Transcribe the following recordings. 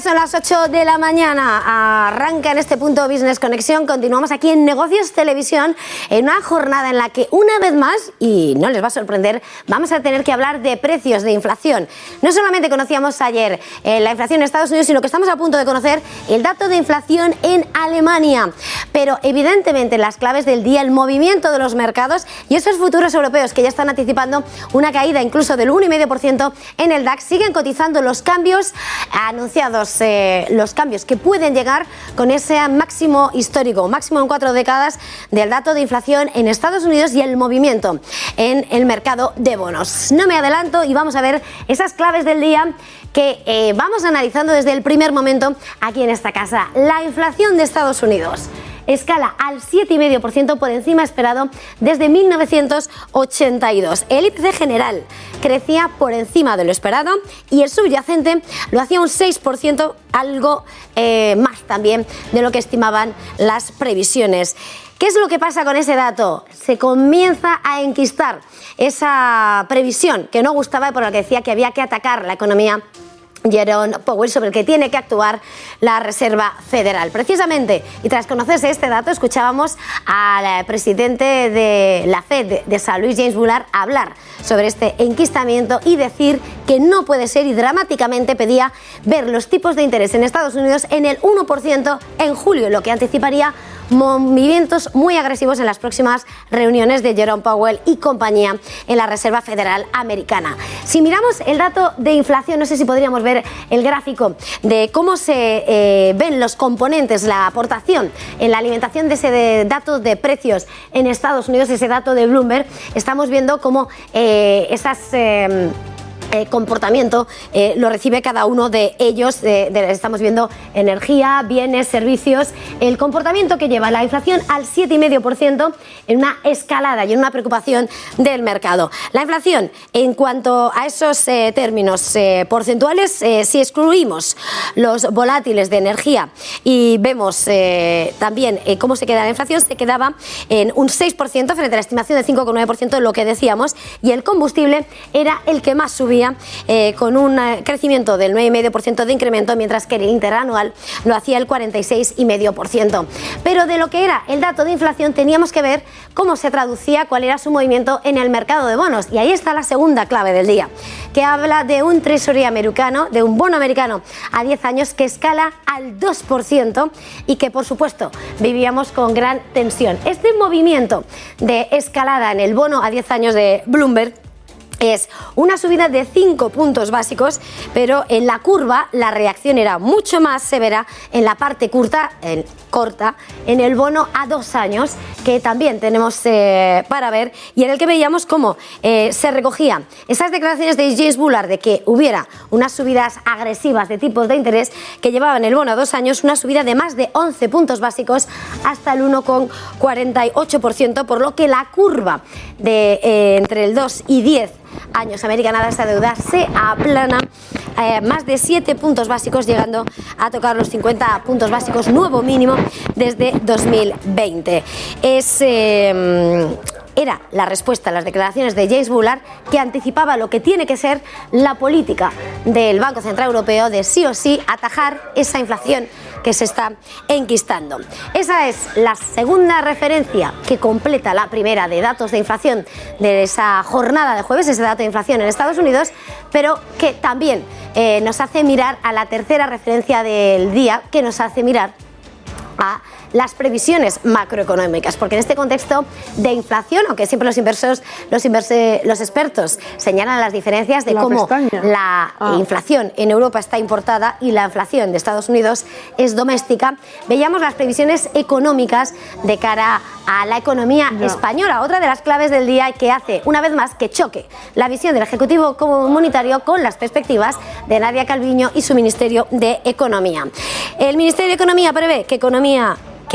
Ya son las 8 de la mañana, arranca en este punto Business Conexión, continuamos aquí en Negocios Televisión en una jornada en la que una vez más, y no les va a sorprender, vamos a tener que hablar de precios, de inflación. No solamente conocíamos ayer la inflación en Estados Unidos, sino que estamos a punto de conocer el dato de inflación en Alemania. Pero evidentemente las claves del día, el movimiento de los mercados y esos futuros europeos que ya están anticipando una caída incluso del 1,5% en el DAX, siguen cotizando los cambios anunciados, los cambios que pueden llegar con ese máximo histórico, máximo en 4 décadas del dato de inflación en Estados Unidos y el movimiento en el mercado de bonos. No me adelanto y vamos a ver esas claves del día que vamos analizando desde el primer momento aquí en esta casa. La inflación de Estados Unidos escala al 7,5% por encima esperado desde 1982. El IPC general crecía por encima de lo esperado y el subyacente lo hacía un 6%, algo más también de lo que estimaban las previsiones. ¿Qué es lo que pasa con ese dato? Se comienza a enquistar esa previsión que no gustaba y por la que decía que había que atacar la economía Jerome Powell, sobre el que tiene que actuar la Reserva Federal. Precisamente, y tras conocerse este dato, escuchábamos al presidente de la Fed de San Luis, James Bullard, hablar sobre este enquistamiento y decir que no puede ser, y dramáticamente pedía ver los tipos de interés en Estados Unidos en el 1% en julio, lo que anticiparía movimientos muy agresivos en las próximas reuniones de Jerome Powell y compañía en la Reserva Federal Americana. Si miramos el dato de inflación, no sé si podríamos ver el gráfico de cómo se ven los componentes, la aportación en la alimentación de ese dato de precios en Estados Unidos, ese dato de Bloomberg. Estamos viendo cómo esas comportamiento lo recibe cada uno de ellos. Estamos viendo energía, bienes, servicios, el comportamiento que lleva la inflación al 7,5% en una escalada y en una preocupación del mercado. La inflación, en cuanto a esos términos porcentuales, si excluimos los volátiles de energía y vemos también cómo se queda la inflación, se quedaba en un 6% frente a la estimación de 5,9%, lo que decíamos, y el combustible era el que más subía, con un crecimiento del 9,5% de incremento, mientras que el interanual lo hacía el 46,5%. Pero de lo que era el dato de inflación teníamos que ver cómo se traducía, cuál era su movimiento en el mercado de bonos. Y ahí está la segunda clave del día, que habla de un Treasury americano, de un bono americano a 10 años que escala al 2% y que, por supuesto, vivíamos con gran tensión. Este movimiento de escalada en el bono a 10 años de Bloomberg es una subida de 5 puntos básicos, pero en la curva la reacción era mucho más severa en la parte corta, en el bono a 2 años, que también tenemos para ver, y en el que veíamos cómo se recogían esas declaraciones de James Bullard de que hubiera unas subidas agresivas de tipos de interés que llevaban el bono a 2 años, una subida de más de 11 puntos básicos hasta el 1,48%, por lo que la curva de entre el 2 y 10 años americana de esta deuda se aplana más de 7 puntos básicos, llegando a tocar los 50 puntos básicos, nuevo mínimo desde 2020. Era la respuesta a las declaraciones de James Bullard, que anticipaba lo que tiene que ser la política del Banco Central Europeo de sí o sí atajar esa inflación que se está enquistando. Esa es la segunda referencia que completa la primera de datos de inflación de esa jornada de jueves, ese dato de inflación en Estados Unidos, pero que también nos hace mirar a la tercera referencia del día, que nos hace mirar a las previsiones macroeconómicas, porque en este contexto de inflación, aunque siempre los expertos señalan las diferencias de cómo la inflación en Europa está importada y la inflación de Estados Unidos es doméstica, veíamos las previsiones económicas de cara a la economía española, otra de las claves del día, que hace una vez más que choque la visión del Ejecutivo Comunitario con las perspectivas de Nadia Calviño y su Ministerio de Economía. El Ministerio de Economía prevé que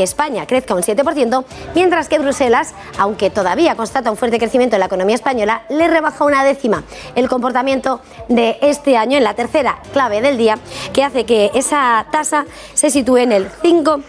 España crezca un 7%, mientras que Bruselas, aunque todavía constata un fuerte crecimiento en la economía española, le rebaja una décima el comportamiento de este año, en la tercera clave del día, que hace que esa tasa se sitúe en el 5,5%.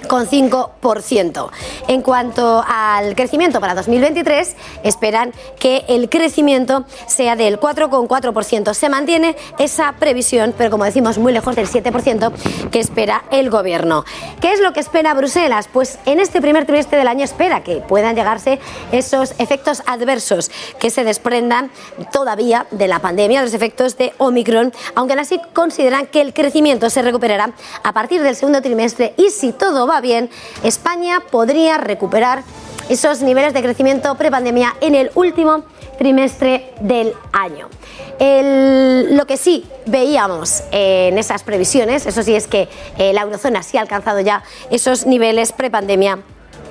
4,5%. En cuanto al crecimiento para 2023, esperan que el crecimiento sea del 4,4%. Se mantiene esa previsión, pero como decimos, muy lejos del 7% que espera el gobierno. ¿Qué es lo que espera Bruselas? Pues en este primer trimestre del año espera que puedan llegarse esos efectos adversos que se desprendan todavía de la pandemia, los efectos de Omicron, aunque aún así consideran que el crecimiento se recuperará a partir del segundo trimestre y si todo va bien, España podría recuperar esos niveles de crecimiento prepandemia en el último trimestre del año. Lo que sí veíamos en esas previsiones, eso sí, es que la eurozona sí ha alcanzado ya esos niveles prepandemia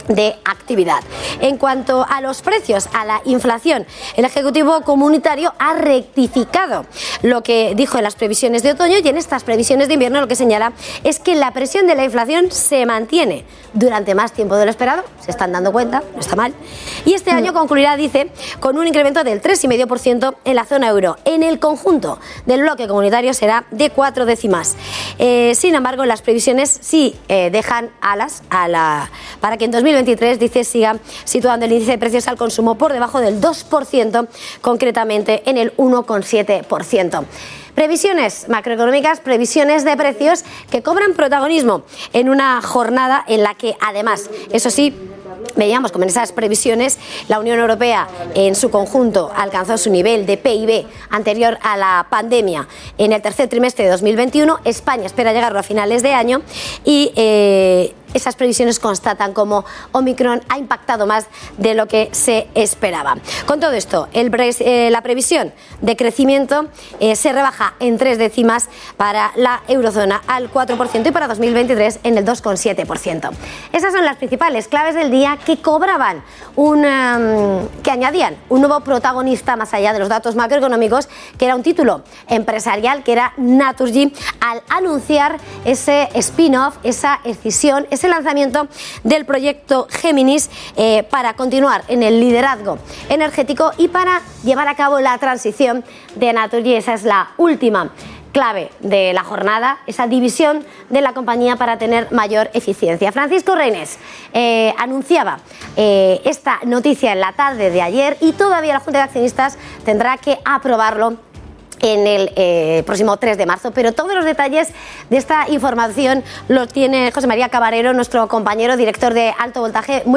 de actividad. En cuanto a los precios, a la inflación, el Ejecutivo Comunitario ha rectificado lo que dijo en las previsiones de otoño y en estas previsiones de invierno lo que señala es que la presión de la inflación se mantiene durante más tiempo de lo esperado, se están dando cuenta, no está mal, y este año concluirá, dice, con un incremento del 3,5% en la zona euro. En el conjunto del bloque comunitario será de 4 décimas. Sin embargo, las previsiones sí dejan alas para que en 2023, dice, siga situando el índice de precios al consumo por debajo del 2%, concretamente en el 1,7%. Previsiones macroeconómicas, previsiones de precios que cobran protagonismo en una jornada en la que, además, eso sí, veíamos como en esas previsiones la Unión Europea en su conjunto alcanzó su nivel de PIB anterior a la pandemia en el tercer trimestre de 2021. España espera llegarlo a finales de año y esas previsiones constatan como Omicron ha impactado más de lo que se esperaba. Con todo esto, la previsión de crecimiento se rebaja en 3 décimas para la eurozona al 4% y para 2023 en el 2,7%. Esas son las principales claves del día que cobraban que añadían un nuevo protagonista más allá de los datos macroeconómicos, que era un título empresarial, que era Naturgy, al anunciar ese spin-off, esa escisión, ese lanzamiento del proyecto Géminis para continuar en el liderazgo energético y para llevar a cabo la transición de Naturgy. Esa es la última clave de la jornada, esa división de la compañía para tener mayor eficiencia. Francisco Reynés anunciaba esta noticia en la tarde de ayer y todavía la Junta de Accionistas tendrá que aprobarlo en el próximo 3 de marzo, pero todos los detalles de esta información los tiene José María Cabarero, nuestro compañero director de Alto Voltaje. Muy